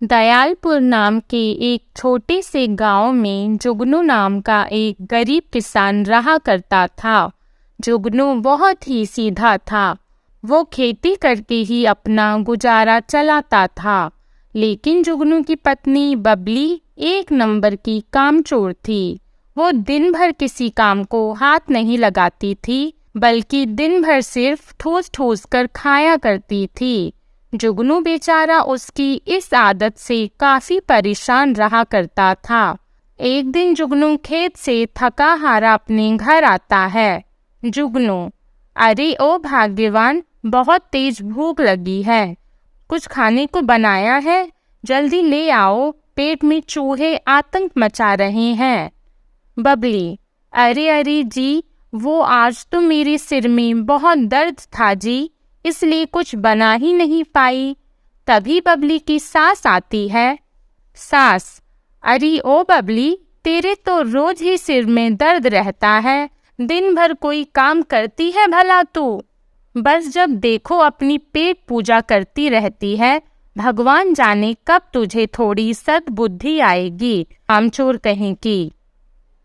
दयालपुर नाम के एक छोटे से गांव में जुगनू नाम का एक गरीब किसान रहा करता था। जुगनू बहुत ही सीधा था। वो खेती करके ही अपना गुजारा चलाता था। लेकिन जुगनू की पत्नी बबली एक नंबर की कामचोर थी। वो दिन भर किसी काम को हाथ नहीं लगाती थी, बल्कि दिन भर सिर्फ ठूस ठूस कर खाया करती थी। जुगनू बेचारा उसकी इस आदत से काफी परेशान रहा करता था। एक दिन जुगनू खेत से थका हारा अपने घर आता है। जुगनू: अरे ओ भाग्यवान, बहुत तेज भूख लगी है। कुछ खाने को बनाया है? जल्दी ले आओ, पेट में चूहे आतंक मचा रहे हैं। बबली: अरे अरे जी, वो आज तो मेरे सिर में बहुत दर्द था जी, इसलिए कुछ बना ही नहीं पाई। तभी बबली की सास आती है। सास: अरे ओ बबली, तेरे तो रोज ही सिर में दर्द रहता है, दिन भर कोई काम करती है भला तू? बस जब देखो अपनी पेट पूजा करती रहती है। भगवान जाने कब तुझे थोड़ी सद्बुद्धि आएगी, कामचोर कहीं की।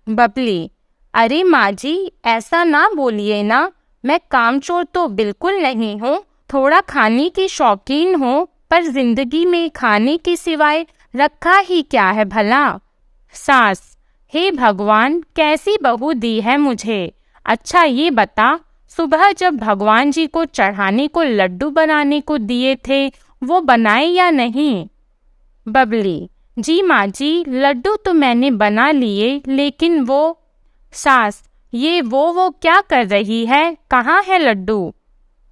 बबली: अरे माँ जी, ऐसा ना बोलिए ना, मैं कामचोर तो बिल्कुल नहीं हूँ। थोड़ा खाने की शौकीन हूँ, पर जिंदगी में खाने के सिवाय रखा ही क्या है भला। सास: हे भगवान, कैसी बहू दी है मुझे। अच्छा ये बता, सुबह जब भगवान जी को चढ़ाने को लड्डू बनाने को दिए थे, वो बनाए या नहीं? बबली: जी माँ जी, लड्डू तो मैंने बना लिए, लेकिन वो। सास: ये वो क्या कर रही है, कहाँ है लड्डू?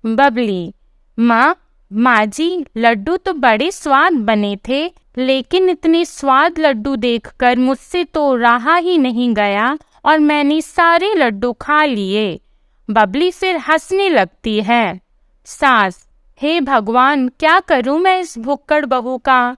बबली: माँ जी, लड्डू तो बड़े स्वाद बने थे, लेकिन इतने स्वाद लड्डू देखकर मुझसे तो रहा ही नहीं गया और मैंने सारे लड्डू खा लिए। बबली फिर हंसने लगती है। सास: हे भगवान, क्या करूँ मैं इस भुक्कड़ बहू का।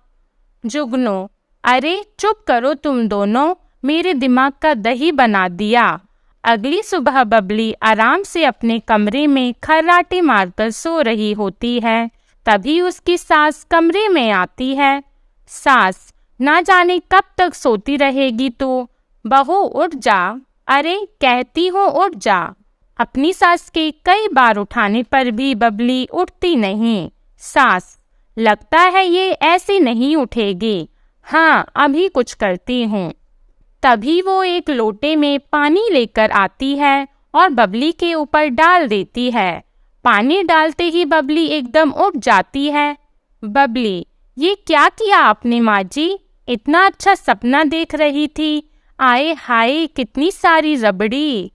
जुगनू: अरे चुप करो तुम दोनों, मेरे दिमाग का दही बना दिया। अगली सुबह बबली आराम से अपने कमरे में खर्राटे मारकर सो रही होती है। तभी उसकी सास कमरे में आती है। सास: ना जाने कब तक सोती रहेगी तू, बहू उठ जा। अरे कहती हूँ उठ जा। अपनी सास के कई बार उठाने पर भी बबली उठती नहीं। सास: लगता है ये ऐसे नहीं उठेगी। हाँ, अभी कुछ करती हूँ। तभी वो एक लोटे में पानी लेकर आती है और बबली के ऊपर डाल देती है। पानी डालते ही बबली एकदम उठ जाती है। बबली: ये क्या किया आपने माँ जी? इतना अच्छा सपना देख रही थी, आए हाय कितनी सारी रबड़ी।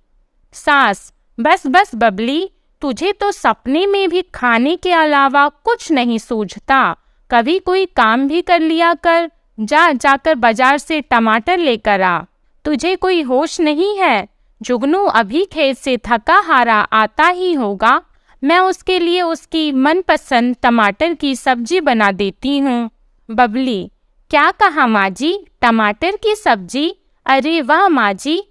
सास: बस बस बबली, तुझे तो सपने में भी खाने के अलावा कुछ नहीं सूझता। कभी कोई काम भी कर लिया कर। जाकर बाजार से टमाटर लेकर आ। तुझे कोई होश नहीं है? जुगनू अभी खेत से थका हारा आता ही होगा, मैं उसके लिए उसकी मनपसंद टमाटर की सब्जी बना देती हूँ। बबली: क्या कहा माँ जी, टमाटर की सब्जी? अरे वाह माँ जी,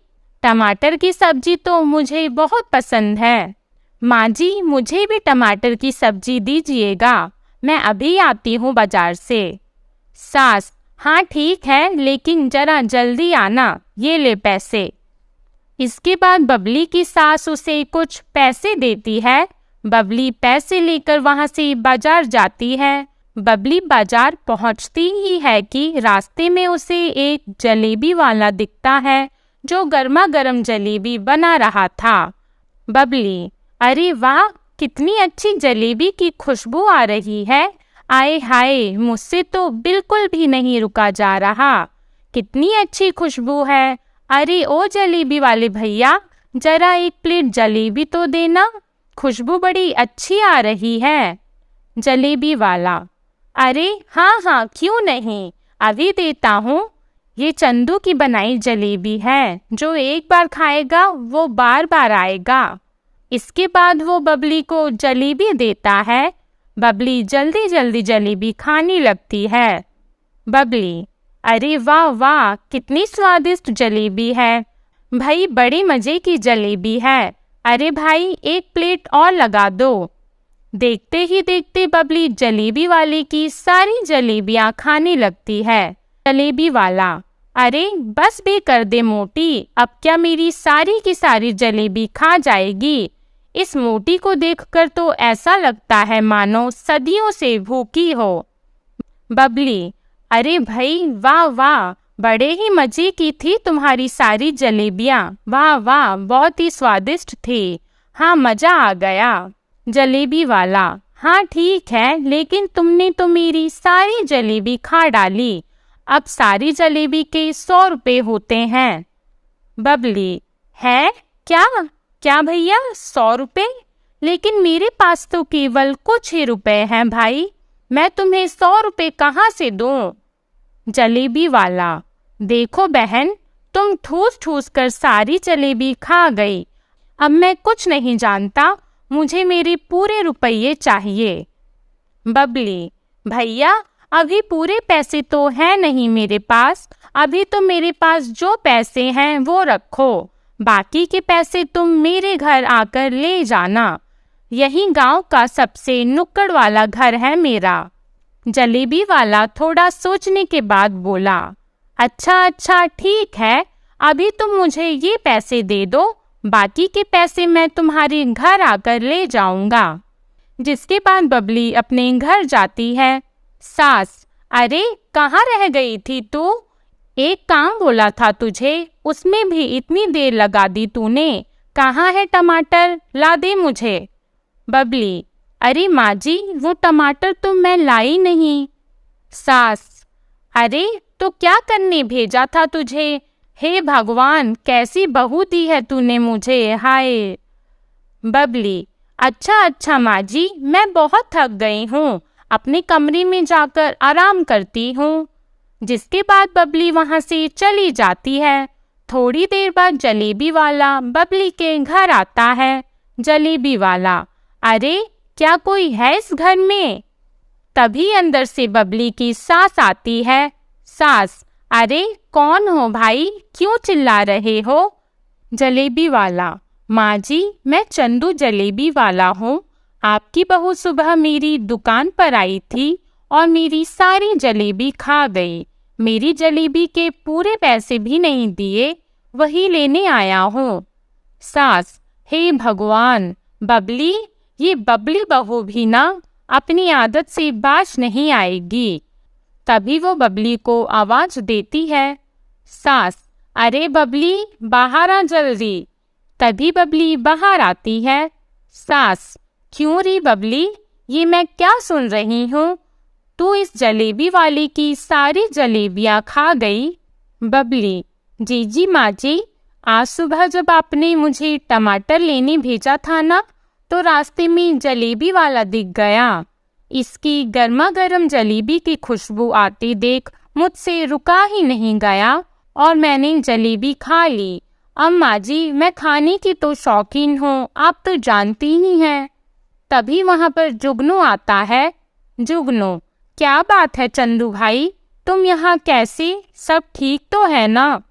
टमाटर की सब्जी तो मुझे बहुत पसंद है। माँ जी, मुझे भी टमाटर की सब्जी दीजिएगा, मैं अभी आती हूँ बाजार से। सास: हाँ ठीक है, लेकिन जरा जल्दी आना, ये ले पैसे। इसके बाद बबली की सास उसे कुछ पैसे देती है। बबली पैसे लेकर वहां से बाजार जाती है। बबली बाजार पहुंचती ही है कि रास्ते में उसे एक जलेबी वाला दिखता है, जो गर्मा गर्म जलेबी बना रहा था। बबली: अरे वाह, कितनी अच्छी जलेबी की खुशबू आ रही है। आए हाय, मुझसे तो बिल्कुल भी नहीं रुका जा रहा। कितनी अच्छी खुशबू है। अरे ओ जलेबी वाले भैया, जरा एक प्लेट जलेबी तो देना, खुशबू बड़ी अच्छी आ रही है। जलेबी वाला: अरे हाँ हाँ, क्यों नहीं, अभी देता हूँ। ये चंदू की बनाई जलेबी है, जो एक बार खाएगा वो बार बार आएगा। इसके बाद वो बबली को जलेबी देता है। बबली जल्दी जल्दी जलेबी खाने लगती है। बबली: अरे वाह वाह, कितनी स्वादिष्ट जलेबी है भाई, बड़े मजे की जलेबी है। अरे भाई, एक प्लेट और लगा दो। देखते ही देखते बबली जलेबी वाले की सारी जलेबियां खाने लगती है। जलेबी वाला, अरे बस भी कर दे मोटी, अब क्या मेरी सारी की सारी जलेबी खा जाएगी? इस मोटी को देखकर तो ऐसा लगता है मानो सदियों से भूखी हो। बबली, अरे भाई वाह वाह, बड़े ही मजे की थी तुम्हारी सारी जलेबियां, वाह वाह बहुत ही स्वादिष्ट थी, हाँ मजा आ गया। जलेबी वाला, हाँ ठीक है, लेकिन तुमने तो मेरी सारी जलेबी खा डाली, अब सारी जलेबी के 100 रुपए होते हैं। बबली, है क्या? क्या भैया 100 रुपए? लेकिन मेरे पास तो केवल कुछ ही रुपए हैं भाई, मैं तुम्हें 100 रुपए कहाँ से दूं? जलेबी वाला, देखो बहन, तुम ठूस ठूस कर सारी जलेबी खा गई, अब मैं कुछ नहीं जानता, मुझे मेरे पूरे रुपये चाहिए। बबली, भैया अभी पूरे पैसे तो हैं नहीं मेरे पास, अभी तो मेरे पास जो पैसे हैं वो रखो, बाकी के पैसे तुम मेरे घर आकर ले जाना, यही गांव का सबसे नुक्कड़ वाला घर है मेरा। जलेबी वाला थोड़ा सोचने के बाद बोला, अच्छा अच्छा ठीक है, अभी तुम मुझे ये पैसे दे दो, बाकी के पैसे मैं तुम्हारे घर आकर ले जाऊंगा। जिसके बाद बबली अपने घर जाती है। सास, अरे कहाँ रह गई थी तू? एक काम बोला था तुझे, उसमें भी इतनी देर लगा दी तूने, कहाँ है टमाटर, ला दे मुझे। बबली, अरे माँ जी वो टमाटर तो मैं लाई नहीं। सास, अरे तो क्या करने भेजा था तुझे? हे भगवान, कैसी बहू दी है तूने मुझे, हाय। बबली, अच्छा अच्छा माँ जी, मैं बहुत थक गई हूँ, अपने कमरे में जाकर आराम करती हूँ। जिसके बाद बबली वहाँ से चली जाती है। थोड़ी देर बाद जलेबी वाला बबली के घर आता है। जलेबी वाला, अरे क्या कोई है इस घर में? तभी अंदर से बबली की सास आती है। सास, अरे कौन हो भाई, क्यों चिल्ला रहे हो? जलेबी वाला, माँ जी मैं चंदू जलेबी वाला हूँ, आपकी बहू सुबह मेरी दुकान पर आई थी और मेरी सारी जलेबी खा गई, मेरी जलेबी के पूरे पैसे भी नहीं दिए, वही लेने आया हूँ। सास, हे भगवान, बबली, ये बबली बहू भी ना अपनी आदत से बाज नहीं आएगी। तभी वो बबली को आवाज देती है। सास, अरे बबली बाहर आ जल्दी। तभी बबली बाहर आती है। सास, क्यों री बबली, ये मैं क्या सुन रही हूँ? तू इस जलेबी वाले की सारी जलेबियाँ खा गई। बबली, जी माँ जी, आज सुबह जब आपने मुझे टमाटर लेने भेजा था ना, तो रास्ते में जलेबी वाला दिख गया, इसकी गर्मा गर्म जलेबी की खुशबू आती देख मुझसे रुका ही नहीं गया और मैंने जलेबी खा ली। अम्मा जी मैं खाने की तो शौकीन हूँ, आप तो जानती ही हैं। तभी वहाँ पर जुगनू आता है। जुगनू, क्या बात है चंदू भाई, तुम यहाँ कैसे, सब ठीक तो है ना?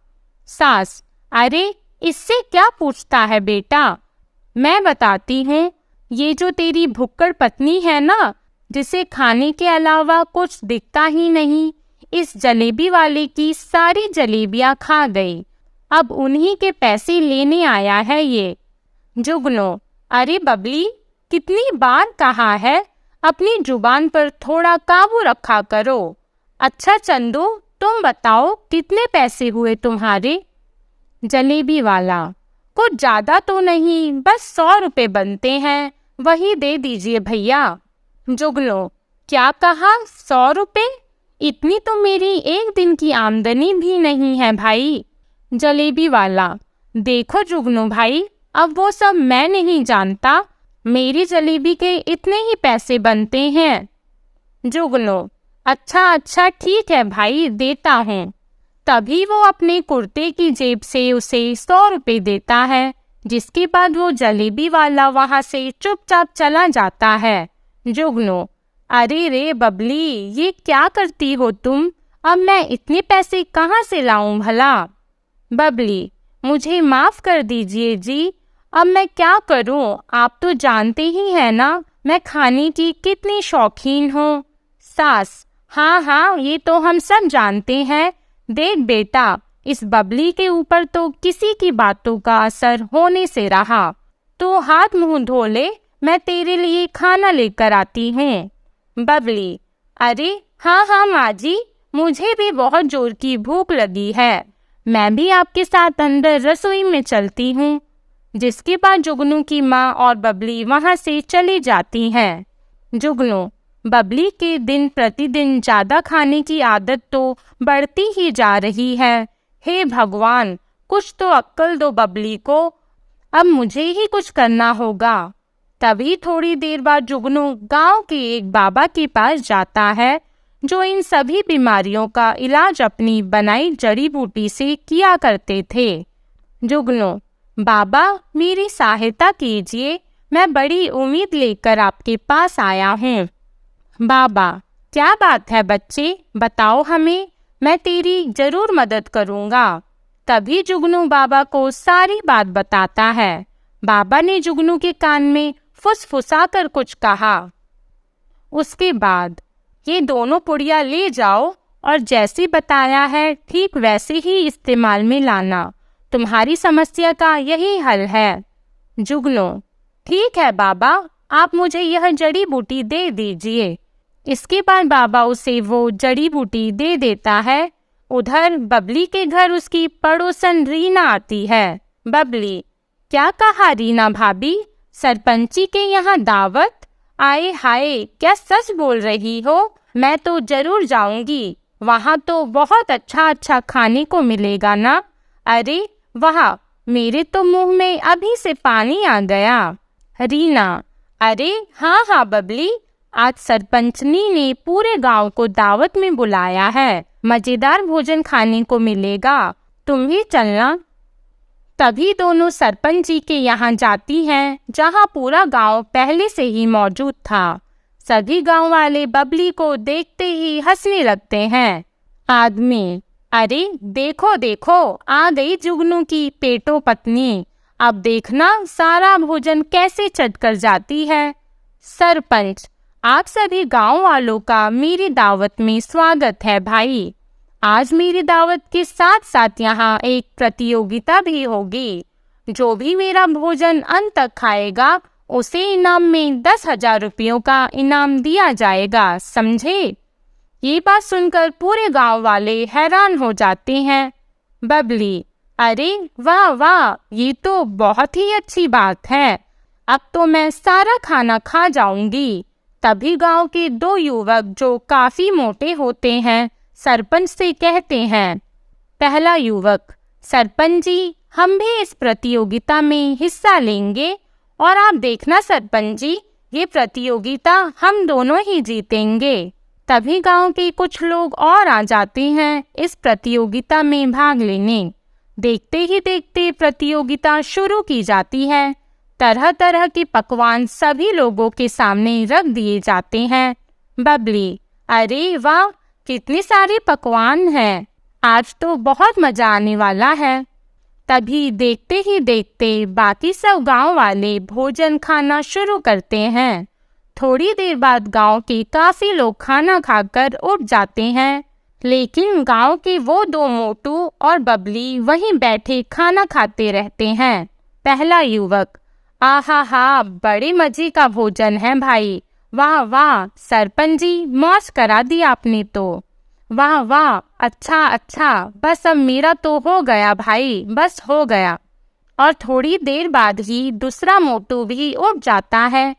सास, अरे इससे क्या पूछता है बेटा, मैं बताती हूँ, ये जो तेरी भुक्कड़ पत्नी है ना, जिसे खाने के अलावा कुछ दिखता ही नहीं, इस जलेबी वाले की सारी जलेबियाँ खा गई, अब उन्हीं के पैसे लेने आया है ये। जुगनू, अरे बबली, कितनी बार कहा है, अपनी जुबान पर थोड़ा काबू रखा करो। अच्छा चंदू, तुम बताओ कितने पैसे हुए तुम्हारे? जलेबी वाला, कुछ ज़्यादा तो नहीं, बस 100 रुपए बनते हैं, वही दे दीजिए भैया। जुगनू, क्या कहा, 100 रुपए? इतनी तो मेरी एक दिन की आमदनी भी नहीं है भाई। जलेबी वाला, देखो जुगनू भाई, अब वो सब मैं नहीं जानता, मेरी जलेबी के इतने ही पैसे बनते हैं। जुगनू, अच्छा अच्छा ठीक है भाई, देता हूँ। तभी वो अपने कुर्ते की जेब से उसे 100 रुपए देता है, जिसके बाद वो जलेबी वाला वहाँ से चुपचाप चला जाता है। जुगनू, अरे रे बबली, ये क्या करती हो तुम, अब मैं इतने पैसे कहाँ से लाऊं भला? बबली, मुझे माफ़ कर दीजिए जी, अब मैं क्या करूं, आप तो जानते ही हैं ना, मैं खाने की कितनी शौकीन हूँ। सास: हाँ हाँ, ये तो हम सब जानते हैं। देख बेटा, इस बबली के ऊपर तो किसी की बातों का असर होने से रहा। तो हाथ मुंह धो ले, मैं तेरे लिए खाना लेकर आती हूँ। बबली: अरे हाँ हाँ माँ जी, मुझे भी बहुत जोर की भूख लगी है। मैं भी आपके साथ अंदर रसोई में चलती हूँ। जिसके बाद जुगनू की माँ और बबली वहाँ से चली जाती हैं। जुगनू: बबली के दिन प्रतिदिन ज़्यादा खाने की आदत तो बढ़ती ही जा रही है। हे भगवान, कुछ तो अक्ल दो बबली को। अब मुझे ही कुछ करना होगा। तभी थोड़ी देर बाद जुगनू गांव के एक बाबा के पास जाता है, जो इन सभी बीमारियों का इलाज अपनी बनाई जड़ी बूटी से किया करते थे। जुगनू: बाबा, मेरी सहायता कीजिए, मैं बड़ी उम्मीद लेकर आपके पास आया हूँ। बाबा: क्या बात है बच्चे, बताओ हमें, मैं तेरी जरूर मदद करूँगा। तभी जुगनू बाबा को सारी बात बताता है। बाबा ने जुगनू के कान में फुसफुसाकर कुछ कहा। उसके बाद: ये दोनों पुड़िया ले जाओ और जैसे बताया है ठीक वैसे ही इस्तेमाल में लाना। तुम्हारी समस्या का यही हल है। जुगनू: ठीक है बाबा, आप मुझे यह जड़ी बूटी दे दीजिए। इसके बाद बाबा उसे वो जड़ी बूटी दे देता है। उधर बबली के घर उसकी पड़ोसन रीना आती है। बबली: क्या कहा रीना भाभी, सरपंची के यहाँ दावत? आए हाय, क्या सच बोल रही हो? मैं तो जरूर जाऊंगी, वहाँ तो बहुत अच्छा अच्छा खाने को मिलेगा ना। अरे वाह, मेरे तो मुंह में अभी से पानी आ गया। रीना: अरे हाँ हाँ बबली, आज सरपंचनी ने पूरे गांव को दावत में बुलाया है, मजेदार भोजन खाने को मिलेगा, तुम भी चलना। तभी दोनों सरपंच जी के यहाँ जाती हैं, जहाँ पूरा गांव पहले से ही मौजूद था। सभी गांव वाले बबली को देखते ही हंसने लगते हैं। आदमी: अरे देखो देखो, आ गई जुगनू की पेटो पत्नी, अब देखना सारा भोजन कैसे चट कर जाती है। सरपंच: आप सभी गांव वालों का मेरी दावत में स्वागत है भाई। आज मेरी दावत के साथ साथ यहाँ एक प्रतियोगिता भी होगी। जो भी मेरा भोजन अंत तक खाएगा, उसे इनाम में 10,000 रुपयों का इनाम दिया जाएगा, समझे? ये बात सुनकर पूरे गांव वाले हैरान हो जाते हैं। बबली: अरे वाह वाह, ये तो बहुत ही अच्छी बात है, अब तो मैं सारा खाना खा जाऊंगी। तभी गांव के दो युवक, जो काफी मोटे होते हैं, सरपंच से कहते हैं। पहला युवक: सरपंच जी, हम भी इस प्रतियोगिता में हिस्सा लेंगे, और आप देखना सरपंच जी, ये प्रतियोगिता हम दोनों ही जीतेंगे। तभी गांव के कुछ लोग और आ जाते हैं इस प्रतियोगिता में भाग लेने। देखते ही देखते प्रतियोगिता शुरू की जाती है। तरह तरह के पकवान सभी लोगों के सामने रख दिए जाते हैं। बबली: अरे वाह, कितने सारे पकवान हैं, आज तो बहुत मजा आने वाला है। तभी देखते ही देखते बाकी सब गांव वाले भोजन खाना शुरू करते हैं। थोड़ी देर बाद गांव के काफी लोग खाना खाकर उठ जाते हैं, लेकिन गांव के वो दो मोटू और बबली वहीं बैठे खाना खाते रहते हैं। पहला युवक: आहा हा, बड़े मजे का भोजन है भाई, वाह वाह, सरपंच जी मौज करा दी आपने तो, वाह वाह, अच्छा अच्छा, बस अब मेरा तो हो गया भाई, बस हो गया। और थोड़ी देर बाद ही दूसरा मोटू भी उठ जाता है,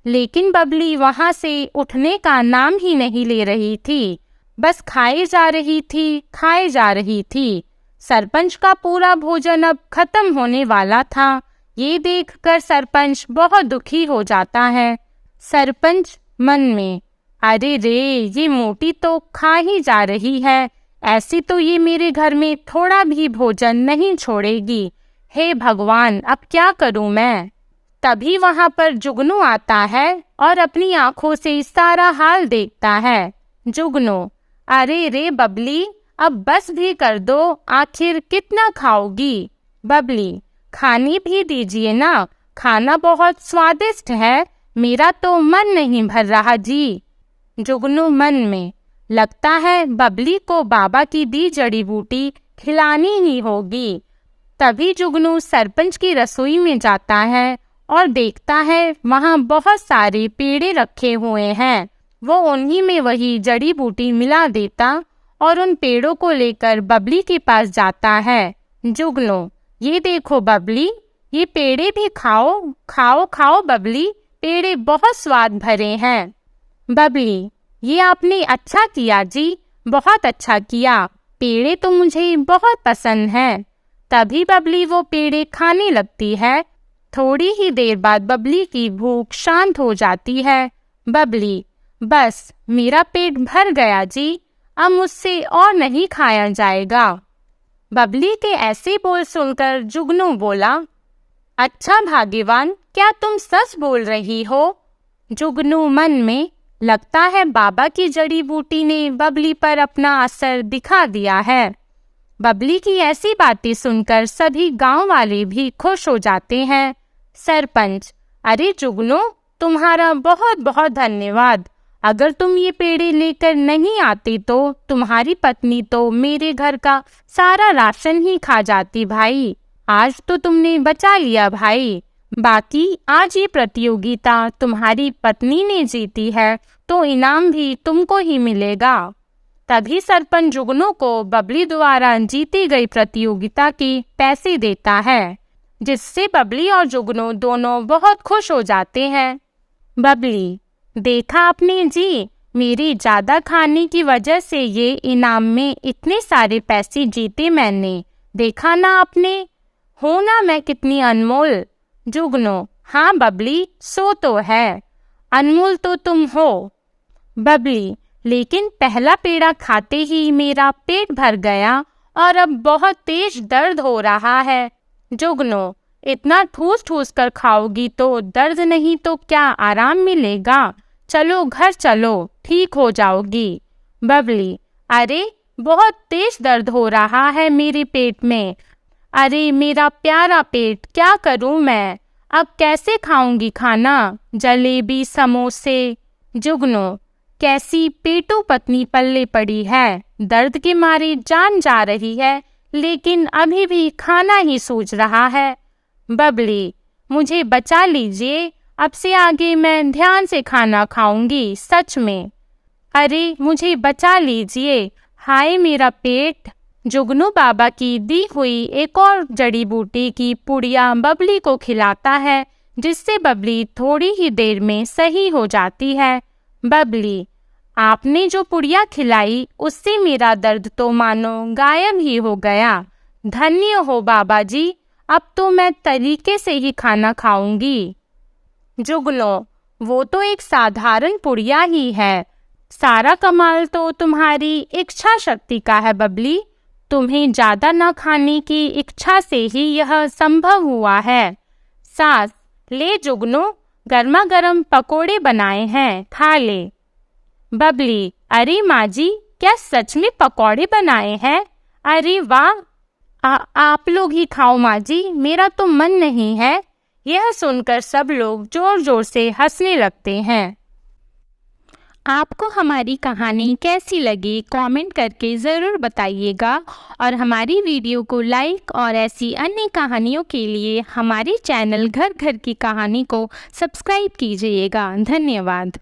लेकिन बबली वहां से उठने का नाम ही नहीं ले रही थी, बस खाए जा रही थी, खाए जा रही थी। सरपंच का पूरा भोजन अब खत्म होने वाला था। ये देखकर सरपंच बहुत दुखी हो जाता है। सरपंच मन में: अरे रे, ये मोटी तो खा ही जा रही है, ऐसी तो ये मेरे घर में थोड़ा भी भोजन नहीं छोड़ेगी। हे भगवान, अब क्या करूं मैं? तभी वहां पर जुगनू आता है और अपनी आंखों से सारा हाल देखता है। जुगनू: अरे रे बबली, अब बस भी कर दो, आखिर कितना खाओगी? बबली: खाने भी दीजिए ना, खाना बहुत स्वादिष्ट है, मेरा तो मन नहीं भर रहा जी। जुगनू मन में, लगता है बबली को बाबा की दी जड़ी बूटी खिलानी ही होगी। तभी जुगनू सरपंच की रसोई में जाता है और देखता है वहाँ बहुत सारे पेड़े रखे हुए हैं। वो उन्हीं में वही जड़ी बूटी मिला देता और उन पेड़ों को लेकर बबली के पास जाता है। जुगनू, ये देखो बबली, ये पेड़े भी खाओ, खाओ खाओ बबली, पेड़े बहुत स्वाद भरे हैं। बबली, ये आपने अच्छा किया जी, बहुत अच्छा किया, पेड़े तो मुझे बहुत पसंद हैं। तभी बबली वो पेड़े खाने लगती है। थोड़ी ही देर बाद बबली की भूख शांत हो जाती है। बबली, बस मेरा पेट भर गया जी, अब मुझसे और नहीं खाया जाएगा। बबली के ऐसे बोल सुनकर जुगनू बोला, अच्छा भाग्यवान, क्या तुम सच बोल रही हो? जुगनू मन में, लगता है बाबा की जड़ी बूटी ने बबली पर अपना असर दिखा दिया है। बबली की ऐसी बातें सुनकर सभी गांव वाले भी खुश हो जाते हैं। सरपंच, अरे जुगनू, तुम्हारा बहुत बहुत धन्यवाद। अगर तुम ये पेड़े लेकर नहीं आती तो तुम्हारी पत्नी तो मेरे घर का सारा राशन ही खा जाती भाई। आज तो तुमने बचा लिया भाई। बाकी आज ये प्रतियोगिता तुम्हारी पत्नी ने जीती है तो इनाम भी तुमको ही मिलेगा। तभी सरपंच जुगनू को बबली द्वारा जीती गई प्रतियोगिता के पैसे देता है, जिससे बबली और जुगनू दोनों बहुत खुश हो जाते हैं। बबली, देखा आपने जी, मेरी ज़्यादा खाने की वजह से ये इनाम में इतने सारे पैसे जीते मैंने। देखा ना आपने, हो ना मैं कितनी अनमोल। जुगनू, हाँ बबली, सो तो है, अनमोल तो तुम हो। बबली, लेकिन पहला पेड़ा खाते ही मेरा पेट भर गया और अब बहुत तेज दर्द हो रहा है। जुगनू, इतना ठूस ठूस कर खाओगी तो दर्द नहीं तो क्या आराम मिलेगा? चलो घर चलो, ठीक हो जाओगी। बबली, अरे बहुत तेज दर्द हो रहा है मेरे पेट में। अरे मेरा प्यारा पेट, क्या करूं मैं? अब कैसे खाऊंगी खाना? जलेबी, समोसे। जुगनू, कैसी पेटू पत्नी पल्ले पड़ी है, दर्द के मारे जान जा रही है, लेकिन अभी भी खाना ही सोच रहा है। बबली, मुझे बचा लीजिए, अब से आगे मैं ध्यान से खाना खाऊंगी, सच में। अरे मुझे बचा लीजिए, हाय मेरा पेट। जुगनू बाबा की दी हुई एक और जड़ी बूटी की पुड़िया बबली को खिलाता है, जिससे बबली थोड़ी ही देर में सही हो जाती है। बबली, आपने जो पुड़िया खिलाई उससे मेरा दर्द तो मानो गायब ही हो गया। धन्य हो बाबा जी, अब तो मैं तरीके से ही खाना खाऊंगी। जुगनू, वो तो एक साधारण पुड़िया ही है, सारा कमाल तो तुम्हारी इच्छा शक्ति का है बबली। तुम्हें ज़्यादा न खाने की इच्छा से ही यह संभव हुआ है। सास, ले जुगनू, गर्मा गर्म पकोड़े बनाए हैं, खा ले। बबली, अरे माँ जी, क्या सच में पकौड़े बनाए हैं? अरे वाह, आप लोग ही खाओ माँ जी, मेरा तो मन नहीं है। यह सुनकर सब लोग जोर जोर से हंसने लगते हैं। आपको हमारी कहानी कैसी लगी कमेंट करके ज़रूर बताइएगा और हमारी वीडियो को लाइक और ऐसी अन्य कहानियों के लिए हमारे चैनल घर घर की कहानी को सब्सक्राइब कीजिएगा। धन्यवाद।